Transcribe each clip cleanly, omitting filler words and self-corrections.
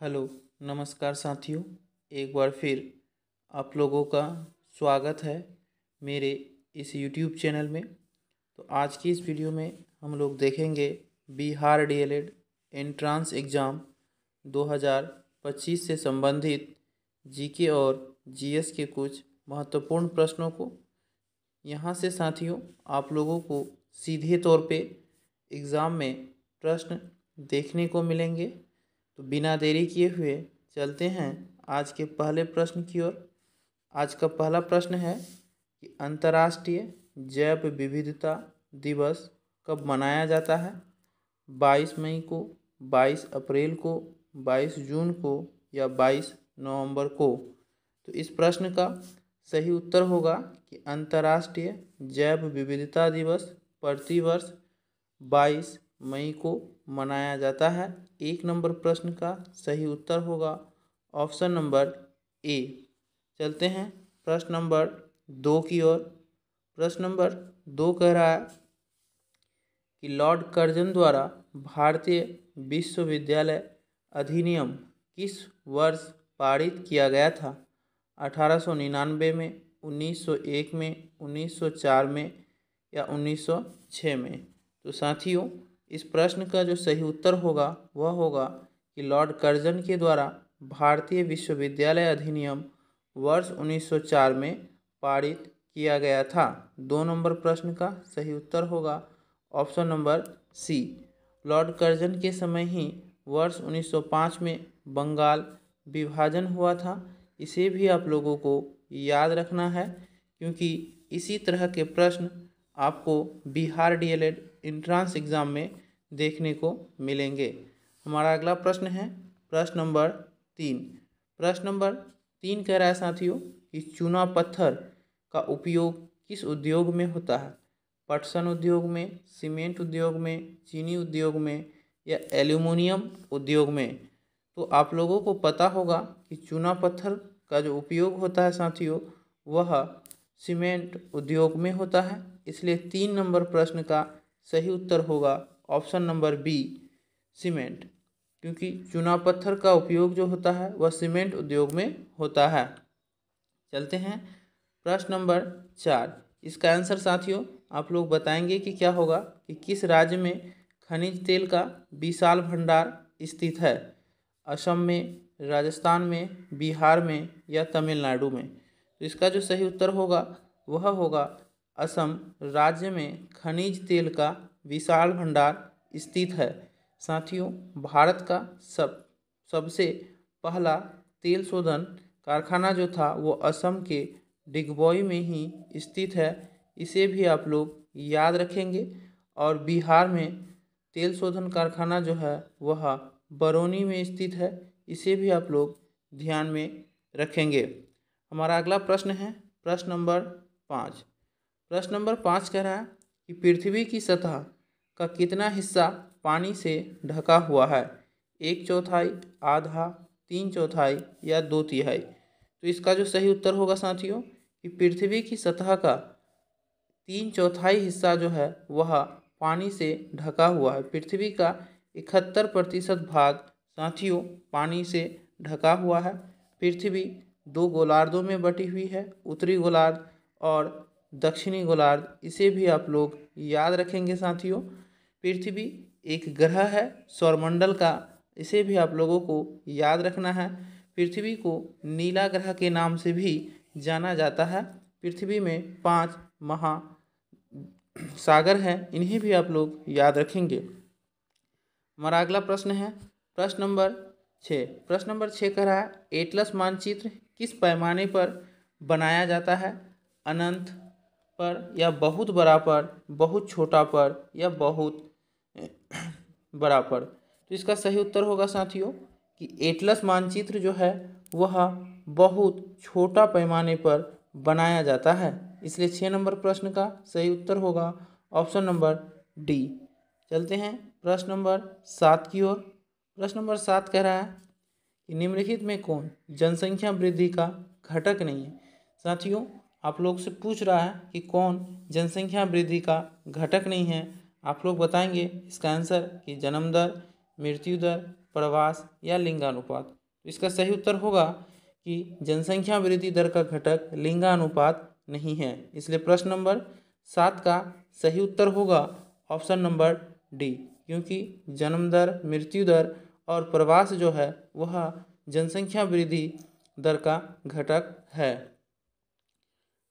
Hello, नमस्कार साथियों। एक बार फिर आप लोगों का स्वागत है मेरे इस यूट्यूब चैनल में। तो आज की इस वीडियो में हम लोग देखेंगे बिहार डीएलएड एंट्रांस एग्ज़ाम 2025 से संबंधित जीके और जीएस के कुछ महत्वपूर्ण प्रश्नों को। यहाँ से साथियों आप लोगों को सीधे तौर पे एग्ज़ाम में प्रश्न देखने को मिलेंगे। तो बिना देरी किए हुए चलते हैं आज के पहले प्रश्न की ओर। आज का पहला प्रश्न है कि अंतर्राष्ट्रीय जैव विविधता दिवस कब मनाया जाता है? 22 मई को, 22 अप्रैल को, 22 जून को या 22 नवंबर को। तो इस प्रश्न का सही उत्तर होगा कि अंतर्राष्ट्रीय जैव विविधता दिवस प्रतिवर्ष 22 मई को मनाया जाता है। 1 नंबर प्रश्न का सही उत्तर होगा ऑप्शन नंबर ए। चलते हैं प्रश्न नंबर 2 की ओर। प्रश्न नंबर 2 कह रहा है कि लॉर्ड कर्जन द्वारा भारतीय विश्वविद्यालय अधिनियम किस वर्ष पारित किया गया था? 1899 में, 1901 में, 1904 में या 1906 में। तो साथियों इस प्रश्न का जो सही उत्तर होगा वह होगा कि लॉर्ड कर्जन के द्वारा भारतीय विश्वविद्यालय अधिनियम वर्ष 1904 में पारित किया गया था। 2 नंबर प्रश्न का सही उत्तर होगा option number C. Lord Curzon के समय ही वर्ष 1905 में बंगाल विभाजन हुआ था। इसे भी आप लोगों को याद रखना है क्योंकि इसी तरह के प्रश्न आपको बिहार डीएलएड एंट्रांस एग्ज़ाम में देखने को मिलेंगे। हमारा अगला प्रश्न है प्रश्न नंबर 3। प्रश्न नंबर 3 कह रहा है साथियों कि चूना पत्थर का उपयोग किस उद्योग में होता है? पटसन उद्योग में, सीमेंट उद्योग में, चीनी उद्योग में या एल्यूमिनियम उद्योग में। तो आप लोगों को पता होगा कि चूना पत्थर का जो उपयोग होता है साथियों वह सीमेंट उद्योग में होता है। इसलिए 3 नंबर प्रश्न का सही उत्तर होगा ऑप्शन नंबर बी, सीमेंट, क्योंकि चूना पत्थर का उपयोग जो होता है वह सीमेंट उद्योग में होता है। चलते हैं प्रश्न नंबर 4। इसका आंसर साथियों आप लोग बताएंगे कि क्या होगा कि किस राज्य में खनिज तेल का विशाल भंडार स्थित है? असम में, राजस्थान में, बिहार में या तमिलनाडु में। तो इसका जो सही उत्तर होगा वह होगा असम राज्य में खनिज तेल का विशाल भंडार स्थित है। साथियों भारत का सबसे पहला तेल शोधन कारखाना जो था वो असम के डिगबोई में ही स्थित है। इसे भी आप लोग याद रखेंगे। और बिहार में तेल शोधन कारखाना जो है वह बरौनी में स्थित है। इसे भी आप लोग ध्यान में रखेंगे। हमारा अगला प्रश्न है प्रश्न नंबर 5। प्रश्न नंबर 5 कह रहा है कि पृथ्वी की सतह का कितना हिस्सा पानी से ढका हुआ है? 1/4, आधा, 3/4 या 2/3। तो इसका जो सही उत्तर होगा साथियों कि पृथ्वी की सतह का 3/4 हिस्सा जो है वह पानी से ढका हुआ है। पृथ्वी का 71% भाग साथियों पानी से ढका हुआ है। पृथ्वी 2 गोलार्धों में बटी हुई है, उत्तरी गोलार्ध और दक्षिणी गोलार्ध। इसे भी आप लोग याद रखेंगे साथियों। पृथ्वी एक ग्रह है सौरमंडल का, इसे भी आप लोगों को याद रखना है। पृथ्वी को नीला ग्रह के नाम से भी जाना जाता है। पृथ्वी में 5 महासागर हैं, इन्हें भी आप लोग याद रखेंगे। हमारा अगला प्रश्न है प्रश्न नंबर 6। प्रश्न नंबर 6 कह रहा है एटलस मानचित्र किस पैमाने पर बनाया जाता है? अनंत पर या बहुत बड़ा पर, बहुत छोटा पर या बहुत बड़ा पर। तो इसका सही उत्तर होगा साथियों कि एटलस मानचित्र जो है वह बहुत छोटा पैमाने पर बनाया जाता है। इसलिए 6 नंबर प्रश्न का सही उत्तर होगा ऑप्शन नंबर डी। चलते हैं प्रश्न नंबर 7 की ओर। प्रश्न नंबर 7 कह रहा है कि निम्नलिखित में कौन जनसंख्या वृद्धि का घटक नहीं है? साथियों आप लोग से पूछ रहा है कि कौन जनसंख्या वृद्धि का घटक नहीं है। आप लोग बताएंगे इसका आंसर कि जन्म दर, मृत्यु दर, प्रवास या लिंगानुपात। तो इसका सही उत्तर होगा कि जनसंख्या वृद्धि दर का घटक लिंगानुपात नहीं है, इसलिए प्रश्न नंबर 7 का सही उत्तर होगा ऑप्शन नंबर डी, क्योंकि जन्म दर, मृत्यु दर और प्रवास जो है वह जनसंख्या वृद्धि दर का घटक है।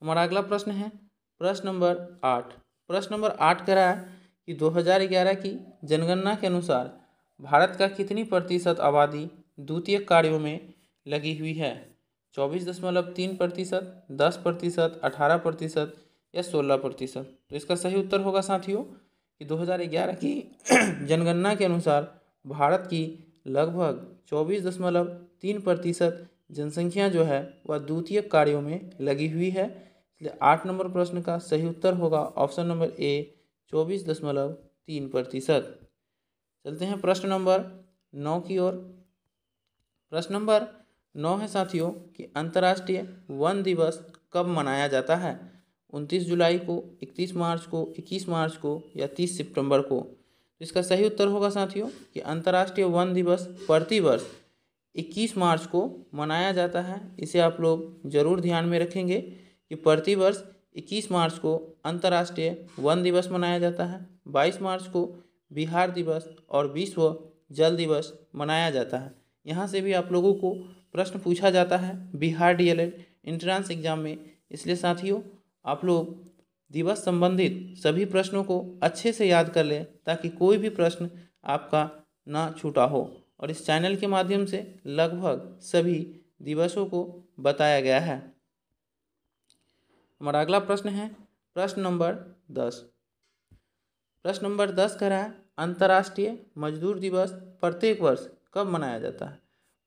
हमारा अगला प्रश्न है प्रश्न नंबर 8। प्रश्न नंबर 8 कह रहा है कि 2011 की जनगणना के अनुसार भारत का कितनी प्रतिशत आबादी द्वितीयक कार्यों में लगी हुई है? 24.3%, 10%, 18% या 16%। तो इसका सही उत्तर होगा साथियों कि 2011 की जनगणना के अनुसार भारत की लगभग 24.3% जनसंख्या जो है वह द्वितीयक कार्यों में लगी हुई है, इसलिए 8 नंबर प्रश्न का सही उत्तर होगा ऑप्शन नंबर ए 24.3%। चलते हैं प्रश्न नंबर 9 की ओर। प्रश्न नंबर 9 है साथियों कि अंतर्राष्ट्रीय वन दिवस कब मनाया जाता है? 29 जुलाई को, 31 मार्च को, 21 मार्च को या 30 सितंबर को? तो इसका सही उत्तर होगा साथियों कि अंतर्राष्ट्रीय वन दिवस प्रतिवर्ष 21 मार्च को मनाया जाता है। इसे आप लोग जरूर ध्यान में रखेंगे कि प्रतिवर्ष 21 मार्च को अंतर्राष्ट्रीय वन दिवस मनाया जाता है। 22 मार्च को बिहार दिवस और विश्व जल दिवस मनाया जाता है। यहाँ से भी आप लोगों को प्रश्न पूछा जाता है बिहार डीएलएड एंट्रेंस एग्जाम में, इसलिए साथियों आप लोग दिवस संबंधित सभी प्रश्नों को अच्छे से याद कर लें ताकि कोई भी प्रश्न आपका ना छूटा हो। और इस चैनल के माध्यम से लगभग सभी दिवसों को बताया गया है। हमारा अगला प्रश्न है प्रश्न नंबर 10। प्रश्न नंबर 10 कह रहा है अंतर्राष्ट्रीय मजदूर दिवस प्रत्येक वर्ष कब मनाया जाता है?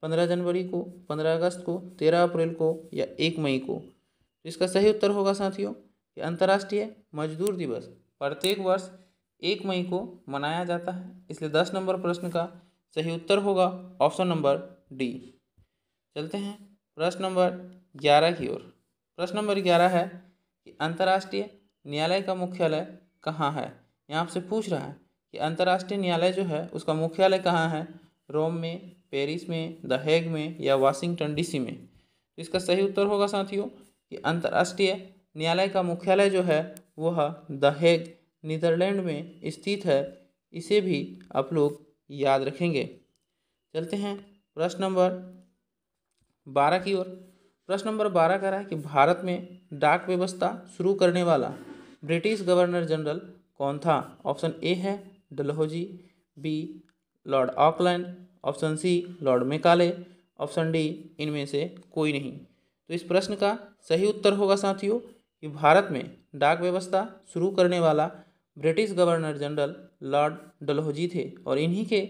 15 जनवरी को, 15 अगस्त को, 13 अप्रैल को या 1 मई को? तो इसका सही उत्तर होगा साथियों कि अंतर्राष्ट्रीय मजदूर दिवस प्रत्येक वर्ष 1 मई को मनाया जाता है, इसलिए 10 नंबर प्रश्न का सही उत्तर होगा ऑप्शन नंबर डी। चलते हैं प्रश्न नंबर 11 की ओर। प्रश्न नंबर 11 है कि अंतर्राष्ट्रीय न्यायालय का मुख्यालय कहाँ है? यहाँ आपसे पूछ रहा है कि अंतर्राष्ट्रीय न्यायालय जो है उसका मुख्यालय कहाँ है? रोम में, पेरिस में, द हेग में या वाशिंगटन डीसी में? तो इसका सही उत्तर होगा साथियों कि अंतर्राष्ट्रीय न्यायालय का मुख्यालय जो है वह द हेग नीदरलैंड में स्थित है। इसे भी आप लोग याद रखेंगे। चलते हैं प्रश्न नंबर 12 की ओर। प्रश्न नंबर 12 कह रहा है कि भारत में डाक व्यवस्था शुरू करने वाला ब्रिटिश गवर्नर जनरल कौन था? ऑप्शन ए है Dalhousie, B lord Auckland, option C lord Macaulay, option D इनमें से कोई नहीं। तो इस प्रश्न का सही उत्तर होगा साथियों कि भारत में डाक व्यवस्था शुरू करने वाला British governor general Lord Dalhousie थे और इन्हीं के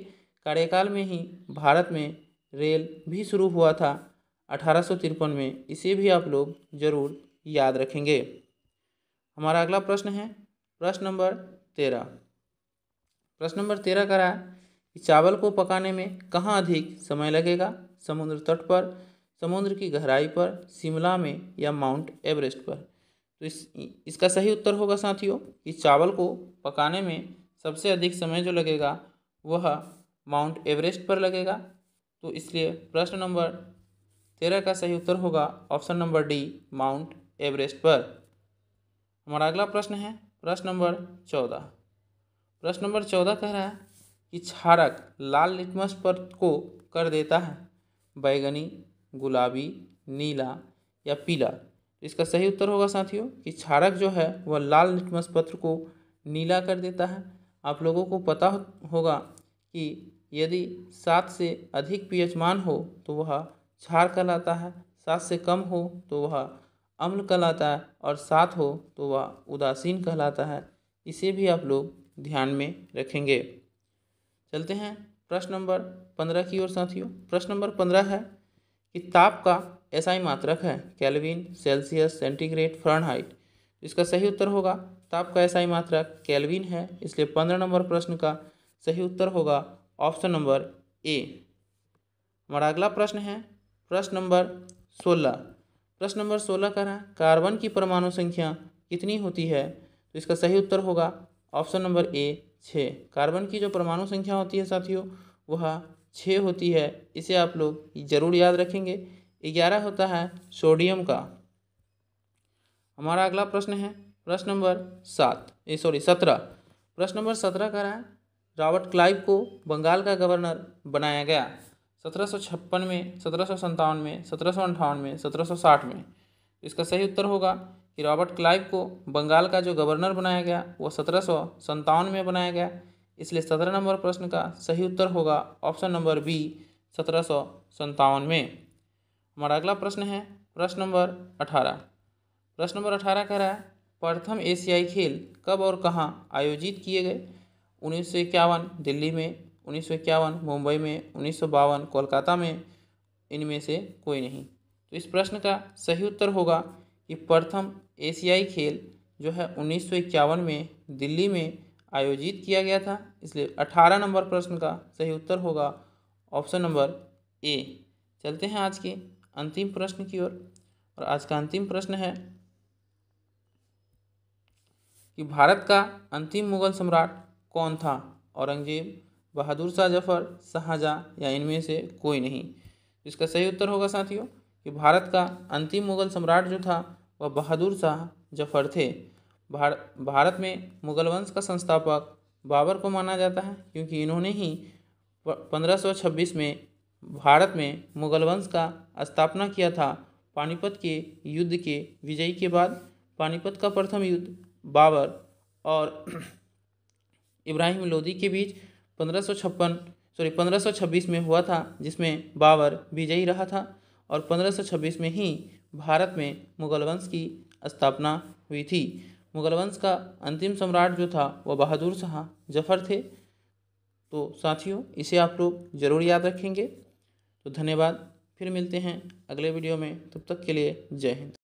कार्यकाल में ही भारत में रेल भी शुरू हुआ था 1853 में। इसे भी आप लोग जरूर याद रखेंगे। हमारा अगला प्रश्न है प्रश्न नंबर 13। प्रश्न नंबर 13 का रहा है कि चावल को पकाने में कहाँ अधिक समय लगेगा? समुद्र तट पर, समुद्र की गहराई पर, शिमला में या माउंट एवरेस्ट पर? तो इसका सही उत्तर होगा साथियों कि चावल को पकाने में सबसे अधिक समय जो लगेगा वह माउंट एवरेस्ट पर लगेगा। तो इसलिए प्रश्न नंबर 13 का सही उत्तर होगा option number D mount Everest पर। हमारा अगला प्रश्न है प्रश्न नंबर 14। प्रश्न नंबर 14 कह रहा है कि क्षारक लाल लिटमस पत्र को कर देता है बैगनी, गुलाबी, नीला या पीला? तो इसका सही उत्तर होगा साथियों कि क्षारक जो है वह लाल लिटमस पत्र को नीला कर देता है। आप लोगों को पता होगा कि यदि 7 से अधिक पीएच मान हो तो वह क्षार कहलाता है, 7 से कम हो तो वह अम्ल कहलाता है और 7 हो तो वह उदासीन कहलाता है। इसे भी आप लोग ध्यान में रखेंगे। चलते हैं प्रश्न नंबर 15 की ओर साथियों। प्रश्न नंबर 15 है कि ताप का एसआई मात्रक है केल्विन, सेल्सियस, सेंटीग्रेड, फ़ारेनहाइट? इसका सही उत्तर होगा ताप का एसआई मात्रक केल्विन है, इसलिए 15 नंबर प्रश्न का सही उत्तर होगा ऑप्शन नंबर ए। हमारा अगला प्रश्न है प्रश्न नंबर 16। प्रश्न नंबर 16 का रहा कार्बन की परमाणु संख्या कितनी होती है? तो इसका सही उत्तर होगा ऑप्शन नंबर ए 6। कार्बन की जो परमाणु संख्या होती है साथियों वह 6 होती है। इसे आप लोग ज़रूर याद रखेंगे। 11 होता है सोडियम का। हमारा अगला प्रश्न है प्रश्न नंबर 17। प्रश्न नंबर 17 कह रहा है रॉबर्ट क्लाइव को बंगाल का गवर्नर बनाया गया 1756 में, 1757 में, 1758 में, 1760 में। इसका सही उत्तर होगा कि रॉबर्ट क्लाइव को बंगाल का जो गवर्नर बनाया गया वो 1757 में बनाया गया। इसलिए 17 नंबर प्रश्न का सही उत्तर होगा ऑप्शन नंबर बी 1757 में। हमारा अगला प्रश्न है प्रश्न नंबर 18। प्रश्न नंबर 18 कह रहा है प्रथम एशियाई खेल कब और कहाँ आयोजित किए गए? 1951 दिल्ली में, 1951 मुंबई में, 1952 कोलकाता में, इनमें से कोई नहीं। तो इस प्रश्न का सही उत्तर होगा कि प्रथम एशियाई खेल जो है 1951 में दिल्ली में आयोजित किया गया था। इसलिए 18 नंबर प्रश्न का सही उत्तर होगा ऑप्शन नंबर ए। चलते हैं आज के अंतिम प्रश्न की ओर। और आज का अंतिम प्रश्न है कि भारत का अंतिम मुगल सम्राट कौन था? औरंगजेब, बहादुर शाह जफर, शाहजहाँ या इनमें से कोई नहीं। इसका सही उत्तर होगा साथियों कि भारत का अंतिम मुगल सम्राट जो था वह बहादुर शाह जफर थे। भारत में मुगल वंश का संस्थापक बाबर को माना जाता है क्योंकि इन्होंने ही 1526 में भारत में मुगल वंश का स्थापना किया था। पानीपत के युद्ध के विजय के बाद पानीपत का प्रथम युद्ध बाबर और इब्राहिम लोदी के बीच 1526 में हुआ था, जिसमें बाबर विजयी रहा था। और 1526 में ही भारत में मुगल वंश की स्थापना हुई थी। मुगल वंश का अंतिम सम्राट जो था वह बहादुर शाह जफर थे। तो साथियों इसे आप लोग ज़रूर याद रखेंगे। तो धन्यवाद, फिर मिलते हैं अगले वीडियो में। तब तक के लिए जय हिंद।